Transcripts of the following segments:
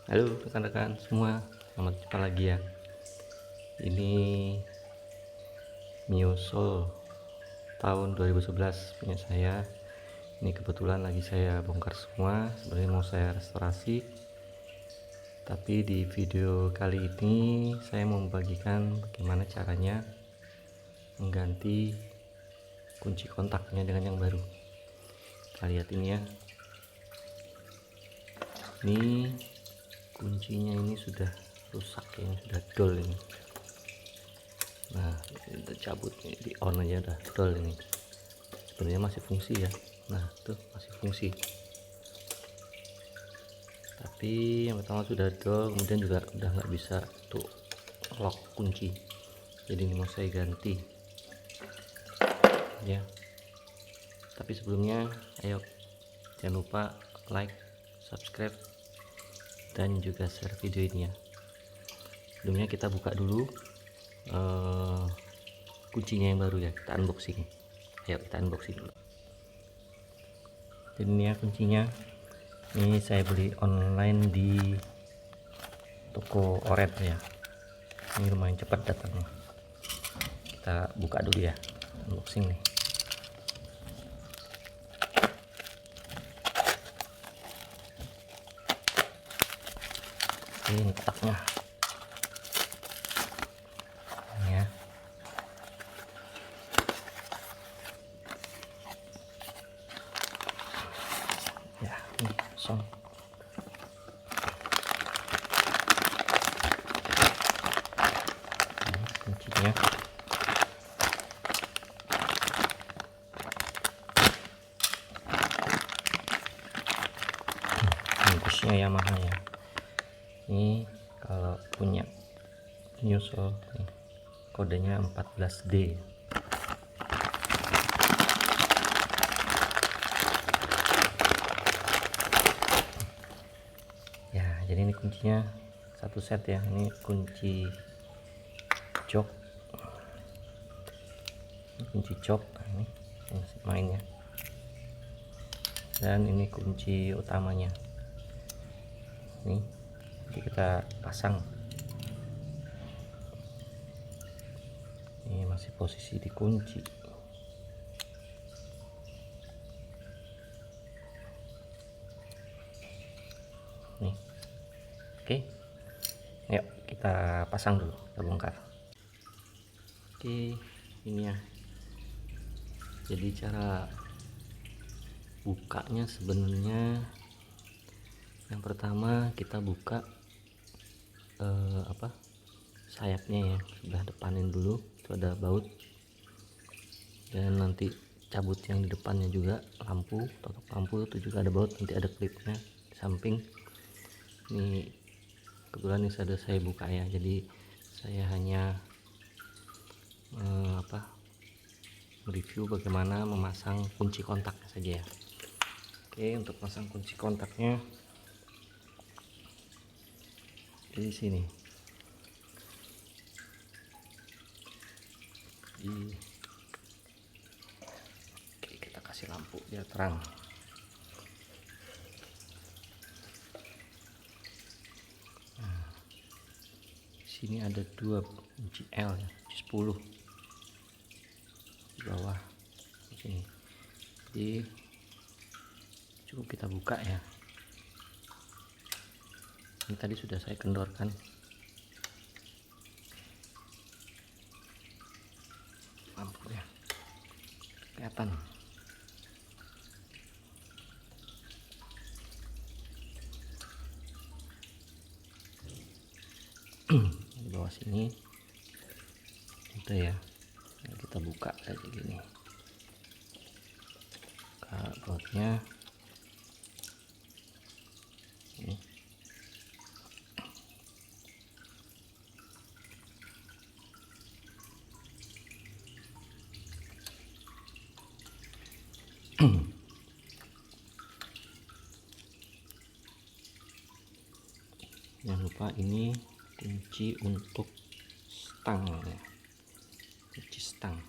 Halo rekan-rekan semua, selamat jumpa lagi ya. Ini Mio Soul tahun 2011 punya saya. Ini kebetulan lagi saya bongkar semua, sebenarnya mau saya restorasi. Tapi di video kali ini saya mau membagikan bagaimana caranya mengganti kunci kontaknya dengan yang baru. Kita lihat ini ya. Ini kuncinya ini sudah rusak ya, sudah dol ini. Nah, kita cabut nih, di on aja udah dol ini. Sebenarnya masih fungsi ya. Nah, tuh masih fungsi. Tapi yang pertama sudah dol, kemudian juga udah nggak bisa tuh lock kunci. Jadi ini mau saya ganti. Ya. Tapi sebelumnya, ayo jangan lupa like, subscribe, dan juga share video ini ya. Sebelumnya kita buka dulu kuncinya yang baru ya, kita unboxing. Ayo kita unboxing dulu. Jadi ini ya kuncinya. Ini saya beli online di toko Oret ya. Ini lumayan cepat datangnya. Kita buka dulu ya, unboxing nih. Ini kotaknya. Ini ya. Ya, ini kosong. Ini kuncinya. Ini busnya Yamaha ya. Ini kalau punya Mio Soul nih, kodenya 14D. Ya, jadi ini kuncinya satu set ya. Ini kunci jok, kunci jok. Nah, ini mainnya, dan ini kunci utamanya. Nih, jadi kita pasang. Ini masih posisi dikunci. Nih, oke. Ayo kita pasang dulu, kita bongkar. Oke, ini ya. Jadi cara bukanya sebenarnya yang pertama kita buka sayapnya ya, sebelah depanin dulu, itu ada baut, dan nanti cabut yang di depannya juga, lampu, tutup lampu itu juga ada baut, nanti ada klipnya di samping. Ini kebetulan ini sudah saya buka ya, jadi saya hanya review bagaimana memasang kunci kontaknya saja ya. Oke, untuk pasang kunci kontaknya di sini. Oke, kita kasih lampu biar terang. Nah, sini ada dua kunci L ya, kunci 10 di bawah di sini. Jadi cukup kita buka ya. Ini tadi sudah saya kendorkan. Lampu ya, kelihatan. Di bawah sini udah ya. Nah, kita buka saja gini. Buka bautnya. Ini. Jangan lupa ini kunci untuk stang ya, kunci stang.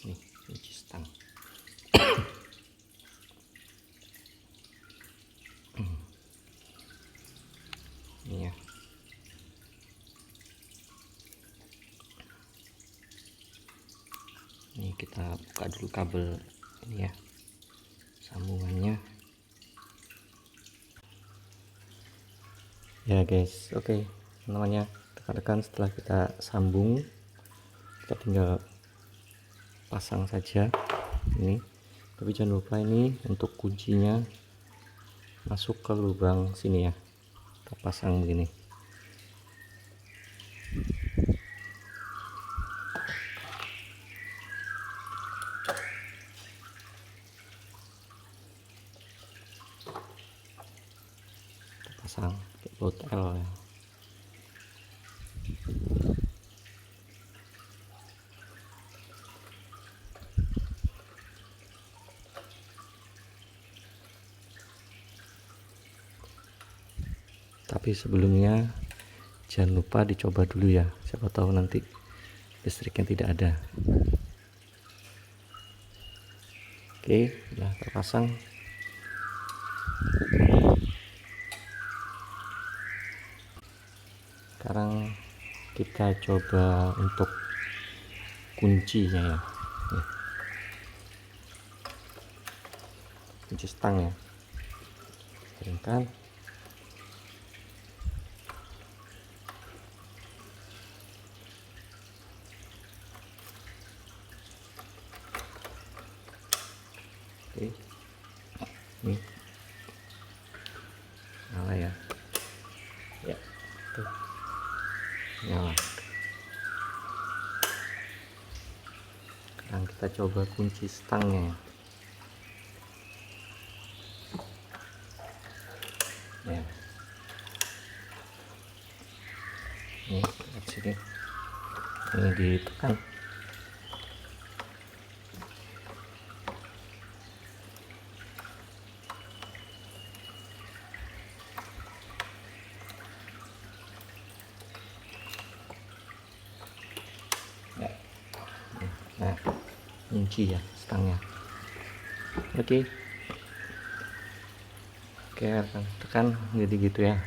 Nih kunci stang. kita buka dulu kabel ini ya, sambungannya ya guys. Oke, namanya rekan-rekan, setelah kita sambung kita tinggal pasang saja ini. Tapi jangan lupa ini untuk kuncinya masuk ke lubang sini ya, kita pasang begini. Kita pasang baut L ya. Tapi sebelumnya jangan lupa dicoba dulu ya, siapa tahu nanti listriknya tidak ada. Oke, udah terpasang. Sekarang kita coba untuk kuncinya ya. Nih. Kunci stang ya. Keringkan. Oke, ini nyala ya, ya tuh nyala. Sekarang kita coba kunci stangnya ya. Ini lihat sini, ini ditekan. Ya. Nah, kunci ya stangnya. Oke, tekan jadi gitu ya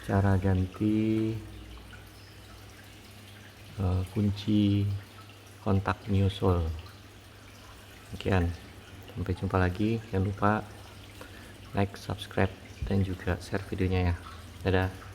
cara ganti kunci kontak Miyosol. Sekian, sampai jumpa lagi. Jangan lupa like, subscribe, dan juga share videonya ya. Dadah.